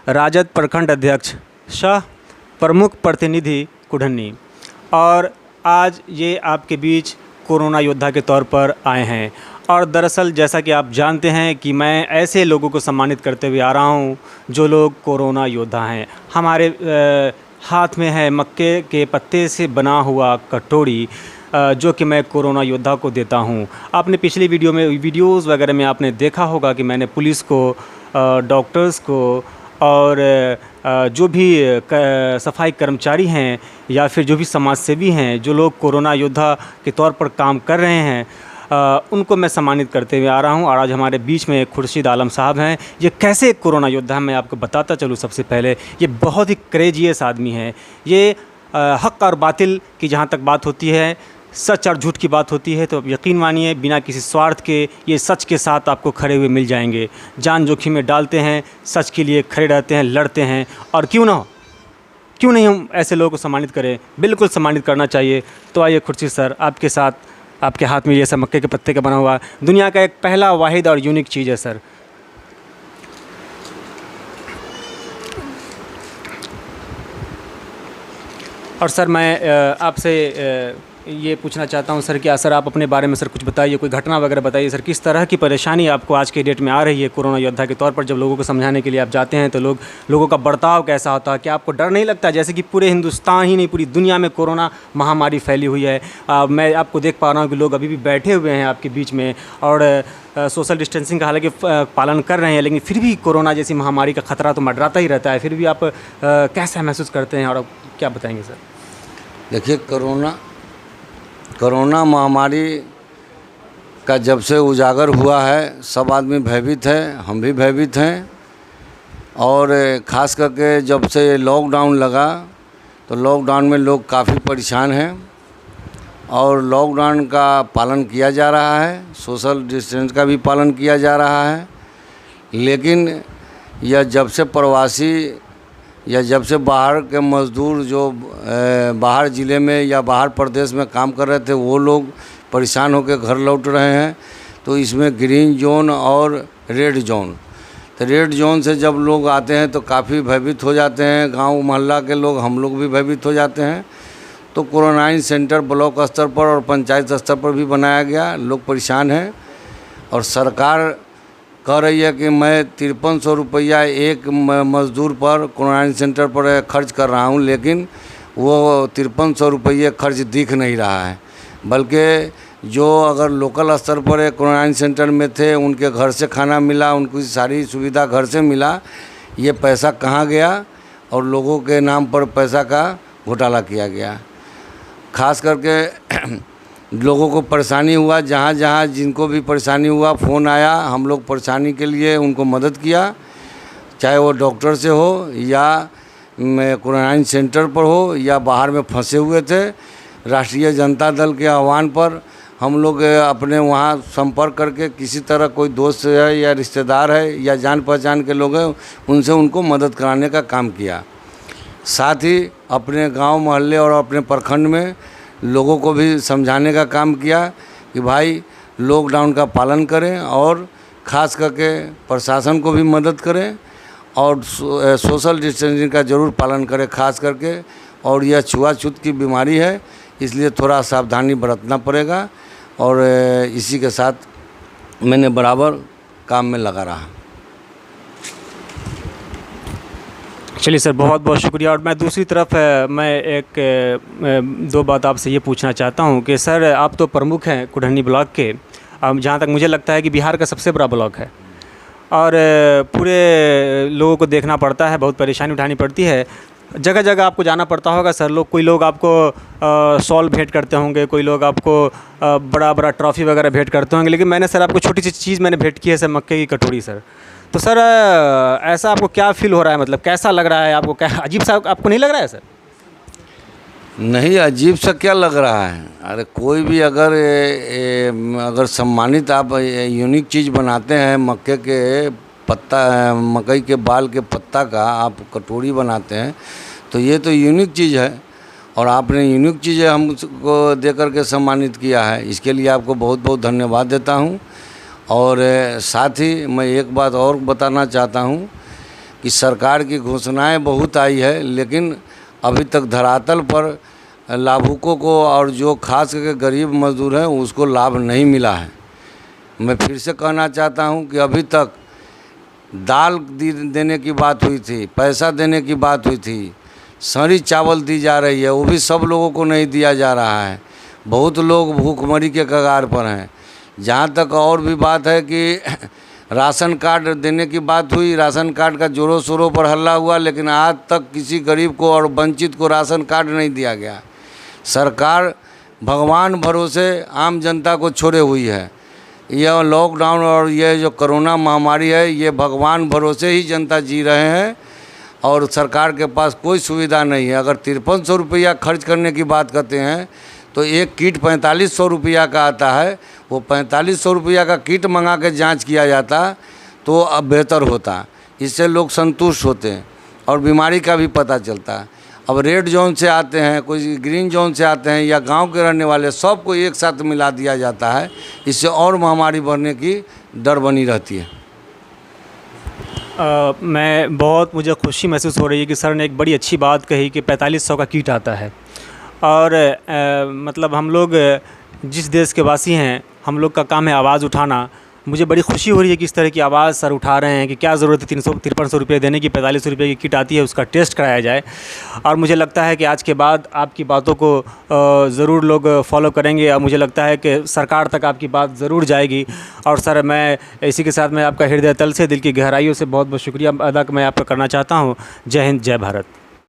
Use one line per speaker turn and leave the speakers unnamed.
राजद प्रखंड अध्यक्ष सह प्रमुख प्रतिनिधि कुढ़नी, और आज ये आपके बीच कोरोना योद्धा के तौर पर आए हैं। और दरअसल जैसा कि आप जानते हैं कि मैं ऐसे लोगों को सम्मानित करते हुए आ रहा हूँ जो लोग कोरोना योद्धा हैं। हमारे हाथ में है मक्के के पत्ते से बना हुआ कटोरी, जो कि मैं कोरोना योद्धा को देता हूं। आपने पिछली वीडियोज़ वगैरह में आपने देखा होगा कि मैंने पुलिस को, डॉक्टर्स को और जो भी सफाई कर्मचारी हैं या फिर जो भी समाजसेवी हैं, जो लोग कोरोना योद्धा के तौर पर काम कर रहे हैं, उनको मैं सम्मानित करते हुए आ रहा हूं। और आज हमारे बीच में खुर्शीद आलम साहब हैं। ये कैसे कोरोना योद्धा हैं मैं आपको बताता चलूँ। सबसे पहले ये बहुत ही करेजियस आदमी है। ये हक़ और बातिल की जहाँ तक बात होती है, सच और झूठ की बात होती है, तो अब यकीन मानिए बिना किसी स्वार्थ के ये सच के साथ आपको खड़े हुए मिल जाएंगे। जान जोखिम में डालते हैं, सच के लिए खड़े रहते हैं, लड़ते हैं। और क्यों नहीं हम ऐसे लोगों को सम्मानित करें, बिल्कुल सम्मानित करना चाहिए। तो आइए खुर्शीद सर, आपके साथ, आपके हाथ में ये सब मक्के के पत्ते का बना हुआ दुनिया का एक पहला वाहिद और यूनिक चीज़ है सर। और सर मैं आपसे ये पूछना चाहता हूँ सर, कि सर आप अपने बारे में सर कुछ बताइए, कोई घटना वगैरह बताइए सर। किस तरह की परेशानी आपको आज के डेट में आ रही है कोरोना योद्धा के तौर पर? जब लोगों को समझाने के लिए आप जाते हैं तो लोगों का बर्ताव कैसा होता है? क्या आपको डर नहीं लगता? जैसे कि पूरे हिंदुस्तान ही नहीं, पूरी दुनिया में कोरोना महामारी फैली हुई है। मैं आपको देख पा रहा हूँ कि लोग अभी भी बैठे हुए हैं आपके बीच में और सोशल डिस्टेंसिंग का हालांकि पालन कर रहे हैं, लेकिन फिर भी कोरोना जैसी महामारी का खतरा तो मंडराता ही रहता है। फिर भी आप कैसा महसूस करते हैं और क्या बताएंगे सर?
देखिए, कोरोना महामारी का जब से उजागर हुआ है, सब आदमी भयभीत है, हम भी भयभीत हैं। और ख़ास करके जब से लॉकडाउन लगा तो लॉकडाउन में लोग काफ़ी परेशान हैं और लॉकडाउन का पालन किया जा रहा है, सोशल डिस्टेंस का भी पालन किया जा रहा है। लेकिन यह जब से प्रवासी या जब से बाहर के मज़दूर जो बाहर ज़िले में या बाहर प्रदेश में काम कर रहे थे, वो लोग परेशान होकर घर लौट रहे हैं। तो इसमें ग्रीन जोन और रेड जोन, तो रेड जोन से जब लोग आते हैं तो काफ़ी भयभीत हो जाते हैं। गांव मोहल्ला के लोग, हम लोग भी भयभीत हो जाते हैं। तो क्वारंटाइन सेंटर ब्लॉक स्तर पर और पंचायत स्तर पर भी बनाया गया। लोग परेशान हैं और सरकार कह रही है कि मैं 5300 रुपया एक मज़दूर पर क्वारंटाइन सेंटर पर खर्च कर रहा हूं, लेकिन वो 5300 रुपये खर्च दिख नहीं रहा है। बल्कि जो अगर लोकल स्तर पर क्वारंटाइन सेंटर में थे, उनके घर से खाना मिला, उनको सारी सुविधा घर से मिला, ये पैसा कहाँ गया और लोगों के नाम पर पैसा का घोटाला किया गया। खास करके लोगों को परेशानी हुआ, जहाँ जहाँ जिनको भी परेशानी हुआ फ़ोन आया, हम लोग परेशानी के लिए उनको मदद किया, चाहे वो डॉक्टर से हो या क्वारंटाइन सेंटर पर हो या बाहर में फंसे हुए थे। राष्ट्रीय जनता दल के आह्वान पर हम लोग अपने वहाँ संपर्क करके किसी तरह कोई दोस्त है या रिश्तेदार है या जान पहचान के लोग हैं, उनसे उनको मदद कराने का काम किया। साथ ही अपने गांव मोहल्ले और अपने प्रखंड में लोगों को भी समझाने का काम किया कि भाई लॉकडाउन का पालन करें और ख़ास करके प्रशासन को भी मदद करें और सोशल डिस्टेंसिंग का ज़रूर पालन करें ख़ास करके। और यह छुआछूत की बीमारी है, इसलिए थोड़ा सावधानी बरतना पड़ेगा। और इसी के साथ मैंने बराबर काम में लगा रहा।
चलिए सर, बहुत बहुत शुक्रिया। और मैं दूसरी तरफ मैं एक दो बात आपसे ये पूछना चाहता हूँ कि सर आप तो प्रमुख हैं कुढ़नी ब्लॉक के, जहाँ तक मुझे लगता है कि बिहार का सबसे बड़ा ब्लॉक है और पूरे लोगों को देखना पड़ता है, बहुत परेशानी उठानी पड़ती है। जगह जगह आपको जाना पड़ता होगा सर। कोई लोग आपको शॉल भेंट करते होंगे, कोई लोग आपको बड़ा बड़ा ट्रॉफ़ी वगैरह भेंट करते होंगे, लेकिन मैंने सर आपको छोटी सी चीज़ मैंने भेंट की है सर, मक्के की कटोरी सर। तो सर ऐसा आपको क्या फील हो रहा है, मतलब कैसा लग रहा है आपको? क्या अजीब सा आपको नहीं लग रहा है सर?
नहीं, अजीब सा क्या लग रहा है? अरे कोई भी अगर सम्मानित आप यूनिक चीज़ बनाते हैं, मक्के के पत्ता, मकई के बाल के पत्ता का आप कटोरी बनाते हैं, तो ये तो यूनिक चीज़ है और आपने यूनिक चीज़ें हमको दे करके सम्मानित किया है। इसके लिए आपको बहुत बहुत धन्यवाद देता हूँ। और साथ ही मैं एक बात और बताना चाहता हूँ कि सरकार की घोषणाएं बहुत आई है, लेकिन अभी तक धरातल पर लाभुकों को और जो खास करके गरीब मजदूर हैं उसको लाभ नहीं मिला है। मैं फिर से कहना चाहता हूं कि अभी तक दाल देने की बात हुई थी, पैसा देने की बात हुई थी, सड़ी चावल दी जा रही है, वो भी सब लोगों को नहीं दिया जा रहा है। बहुत लोग भूखमरी के कगार पर हैं। जहाँ तक और भी बात है कि राशन कार्ड देने की बात हुई, राशन कार्ड का जोरों शोरों पर हल्ला हुआ, लेकिन आज तक किसी गरीब को और वंचित को राशन कार्ड नहीं दिया गया। सरकार भगवान भरोसे आम जनता को छोड़े हुई है। यह लॉकडाउन और ये जो कोरोना महामारी है, ये भगवान भरोसे ही जनता जी रहे हैं और सरकार के पास कोई सुविधा नहीं है। अगर 5300 रुपया खर्च करने की बात करते हैं तो एक किट 4500 रुपया का आता है। वो 4500 रुपया का किट मंगा के जांच किया जाता तो अब बेहतर होता। इससे लोग संतुष्ट होते हैं और बीमारी का भी पता चलता। अब रेड जोन से आते हैं, कोई ग्रीन जोन से आते हैं या गांव के रहने वाले, सबको एक साथ मिला दिया जाता है। इससे और महामारी बढ़ने की डर बनी रहती है।
मुझे खुशी महसूस हो रही है कि सर ने एक बड़ी अच्छी बात कही कि 4500 का किट आता है। और मतलब हम लोग जिस देश के वासी हैं, हम लोग का काम है आवाज़ उठाना। मुझे बड़ी खुशी हो रही है कि इस तरह की आवाज़ सर उठा रहे हैं कि क्या ज़रूरत है 5300 रुपये देने की, 4500 रुपये की किट आती है, उसका टेस्ट कराया जाए। और मुझे लगता है कि आज के बाद आपकी बातों को ज़रूर लोग फॉलो करेंगे और मुझे लगता है कि सरकार तक आपकी बात ज़रूर जाएगी। और सर मैं इसी के साथ मैं आपका हृदय तल से, दिल की गहराइयों से बहुत बहुत शुक्रिया अदा मैं आपका करना चाहता हूँ। जय हिंद, जय भारत।